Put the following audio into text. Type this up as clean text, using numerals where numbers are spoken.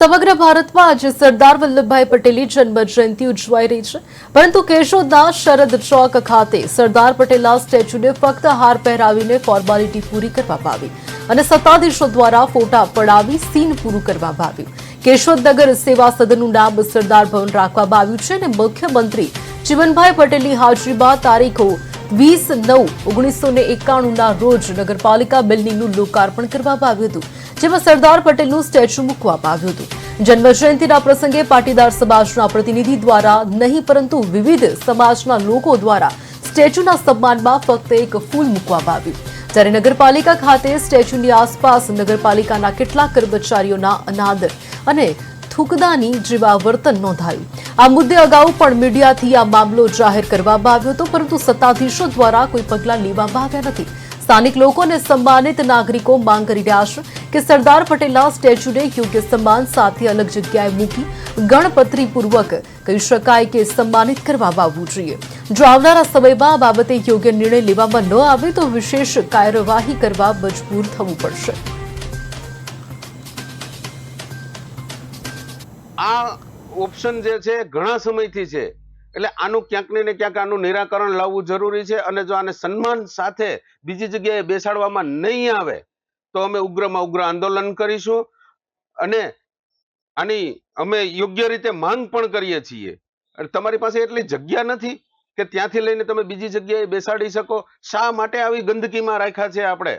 સમગ્ર ભારતમાં આજે સરદાર વલ્લભભાઈ પટેલની જન્મ જયંતિ ઉજવાઈ રહી છે, પરંતુ કેશોદના શરદ ચોક ખાતે સરદાર પટેલના સ્ટેચ્યુને ફક્ત હાર પહેરાવીને ફોર્માલિટી પૂરી કરવામાં આવી અને સત્તાધીશો દ્વારા ફોટા પડાવી સીન પૂરું કરવામાં આવ્યું। કેશોદ નગર સેવા સદનનું નામ સરદાર ભવન રાખવામાં આવ્યું છે અને મુખ્યમંત્રી ચીમનભાઈ પટેલની હાજરીમાં તારીખ 20/9/1991ના રોજ નગરપાલિકા બિલ્ડિંગનું લોકાર્પણ કરવામાં આવ્યું હતું, જેમાં સરદાર પટેલનું સ્ટેચ્યુ મૂકવામાં આવ્યું હતું। જન્મજયંતિના પ્રસંગે પાટીદાર સમાજના પ્રતિનિધિ દ્વારા નહીં પરંતુ વિવિધ સમાજના લોકો દ્વારા સ્ટેચ્યુના સન્માનમાં ફક્ત એક ફૂલ મૂકવામાં આવ્યું, જ્યારે નગરપાલિકા ખાતે સ્ટેચ્યુની આસપાસ નગરપાલિકાના કેટલાક કર્મચારીઓના અનાદર અને થૂકદાની જેવા વર્તન નોંધાયું। આ મુદ્દે અગાઉ પણ મીડિયાથી આ મામલો જાહેર કરવામાં આવ્યો હતો, પરંતુ સત્તાધીશો દ્વારા કોઈ પગલાં લેવામાં આવ્યા નથી। સ્થાનિક લોકો અને સન્માનિત નાગરિકો માંગ કરી રહ્યા છે કે સરદાર પટેલના સ્ટેચ્યુને યોગ્ય સન્માન સાથે અલગ જગ્યાએ મૂકી ગણપત્રીપૂર્વક કહી શકાય કે સન્માનિત કરવામાં આવવું જોઈએ। જો આવનારા સમયમાં આ બાબતે યોગ્ય નિર્ણય લેવામાં ન આવે તો વિશેષ કાર્યવાહી કરવા મજબૂર થવું પડશે। આ ઓપ્શન જે છે ઘણા સમયથી છે, એટલે આનું ક્યાંક ને ક્યાંક આનું નિરાકરણ લાવવું જરૂરી છે અને જો આને સન્માન સાથે બીજી જગ્યાએ બેસાડવામાં નહીં આવે તો અમે ઉગ્રમાં ઉગ્ર આંદોલન કરીશું અને આની અમે યોગ્ય રીતે માંગ પણ કરીએ છીએ। અને તમારી પાસે એટલી જગ્યા નથી કે ત્યાંથી લઈને તમે બીજી જગ્યાએ બેસાડી શકો। શા માટે આવી ગંદકીમાં રાખ્યા છે આપણે?